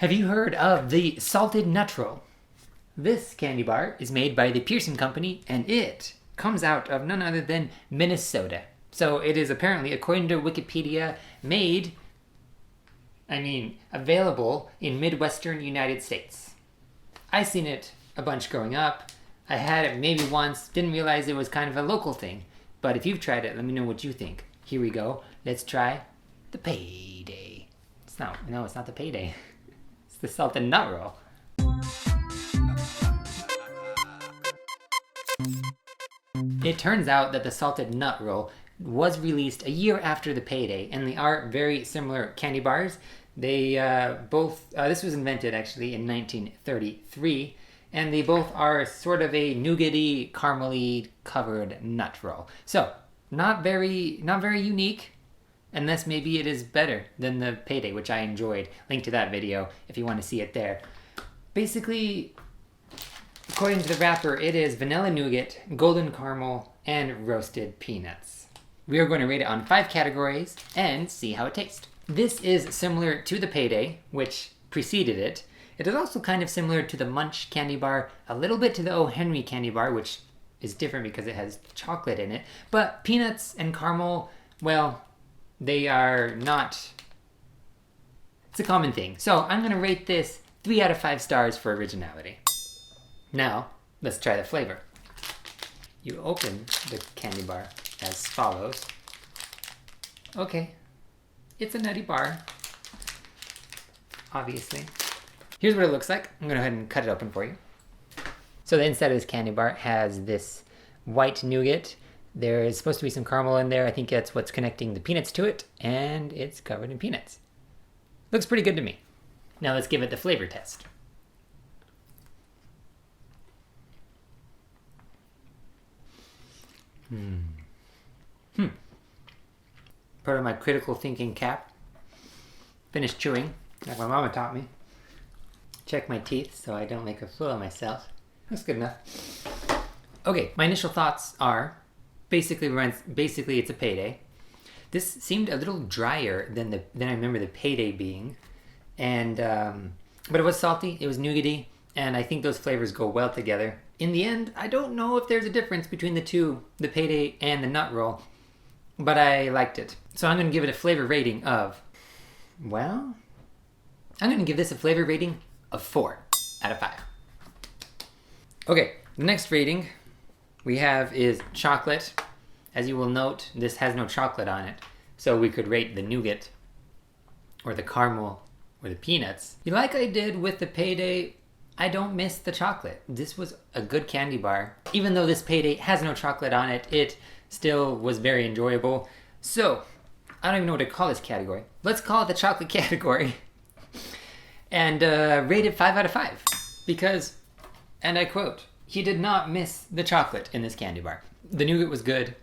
Have you heard of the salted nut roll? This candy bar is made by the Pearson Company, and it comes out of none other than Minnesota. So it is apparently, according to Wikipedia, available in Midwestern United States. I seen it a bunch growing up. I had it maybe once, didn't realize it was kind of a local thing. But if you've tried it, let me know what you think. Here we go. Let's try the Payday. It's not the Payday. It's the salted nut roll. It turns out that the salted nut roll was released a year after the Payday, and they are very similar candy bars. They this was invented actually in 1933, and they both are sort of a nougat-y, caramely covered nut roll. So not very unique, unless maybe it is better than the Payday, which I enjoyed. Link to that video if you want to see it there. Basically, according to the wrapper, it is vanilla nougat, golden caramel, and roasted peanuts. We are going to rate it on 5 categories and see how it tastes. This is similar to the Payday, which preceded it. It is also kind of similar to the Munch candy bar, a little bit to the O. Henry candy bar, which is different because it has chocolate in it. But peanuts and caramel, well, they are not... It's a common thing. So I'm going to rate this 3 out of 5 stars for originality. Now, let's try the flavor. You open the candy bar as follows. Okay, it's a nutty bar, obviously. Here's what it looks like. I'm gonna go ahead and cut it open for you. So the inside of this candy bar has this white nougat. There is supposed to be some caramel in there. I think that's what's connecting the peanuts to it, and it's covered in peanuts. Looks pretty good to me. Now let's give it the flavor test. Part of my critical thinking cap. Finished chewing, like my mama taught me. Check my teeth so I don't make a fool of myself. That's good enough. Okay, my initial thoughts are basically it's a Payday. This seemed a little drier than I remember the Payday being, and but it was salty. It was nougaty, and I think those flavors go well together. In the end, I don't know if there's a difference between the two, the Payday and the nut roll, but I liked it. So I'm going to give it a flavor rating of, well, I'm going to give this a flavor rating of 4 out of 5. Okay, the next rating we have is chocolate. As you will note, this has no chocolate on it, so we could rate the nougat or the caramel or the peanuts. Like I did with the Payday, I don't miss the chocolate. This was a good candy bar. Even though this Payday has no chocolate on it, it still was very enjoyable. So, I don't even know what to call this category. Let's call it the chocolate category. And rate it 5 out of 5. Because, and I quote, he did not miss the chocolate in this candy bar. The nougat was good.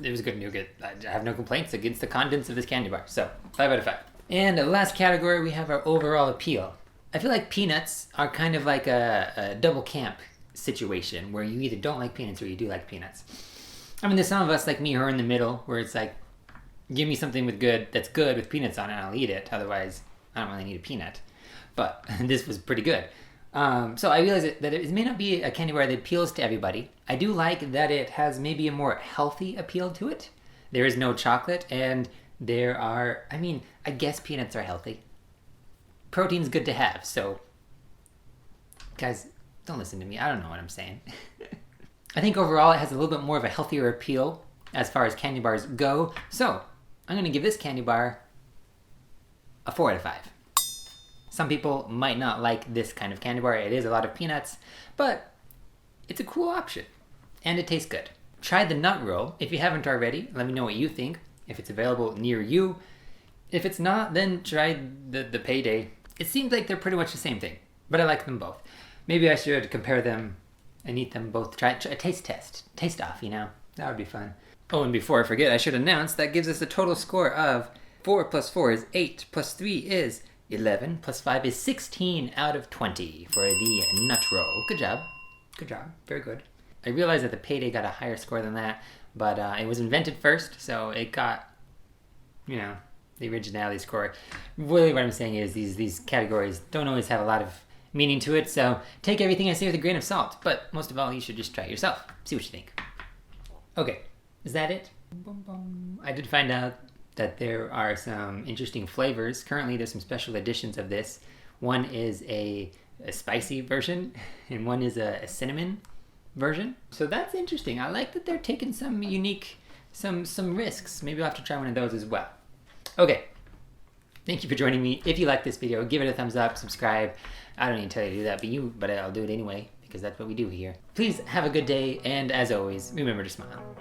It was good nougat. I have no complaints against the contents of this candy bar. So, 5 out of 5. And the last category, we have our overall appeal. I feel like peanuts are kind of like a double camp situation where you either don't like peanuts or you do like peanuts. I mean, there's some of us like me who are in the middle where it's like, give me something that's good with peanuts on it and I'll eat it. Otherwise, I don't really need a peanut. But this was pretty good. So I realized that it may not be a candy bar that appeals to everybody. I do like that it has maybe a more healthy appeal to it. There is no chocolate and there are, I guess peanuts are healthy. Protein's good to have, so guys, don't listen to me. I don't know what I'm saying. I think overall it has a little bit more of a healthier appeal as far as candy bars go. So I'm going to give this candy bar a 4 out of 5. Some people might not like this kind of candy bar. It is a lot of peanuts, but it's a cool option and it tastes good. Try the nut roll. If you haven't already, let me know what you think. If it's available near you. If it's not, then try the Payday. It seems like they're pretty much the same thing, but I like them both. Maybe I should compare them and eat them both. Try a taste test. Taste off, That would be fun. Oh, and before I forget, I should announce that gives us a total score of 4 plus 4 is 8, plus 3 is 11, plus 5 is 16 out of 20 for the nut roll. Good job. Good job. Very good. I realized that the Payday got a higher score than that, but it was invented first, so it got, the originality score. Really what I'm saying is these categories don't always have a lot of meaning to it, so take everything I say with a grain of salt. But most of all, you should just try it yourself. See what you think. Okay, is that it? I did find out that there are some interesting flavors. Currently, there's some special editions of this. One is a spicy version, and one is a cinnamon version. So that's interesting. I like that they're taking some unique, some risks. Maybe I'll have to try one of those as well. Okay, thank you for joining me. If you like this video, give it a thumbs up, subscribe. I don't even tell you to do that, but I'll do it anyway, because that's what we do here. Please have a good day, and as always, remember to smile.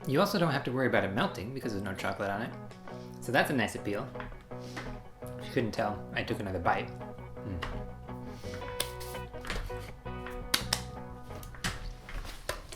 You also don't have to worry about it melting because there's no chocolate on it. So that's a nice appeal. If you couldn't tell, I took another bite.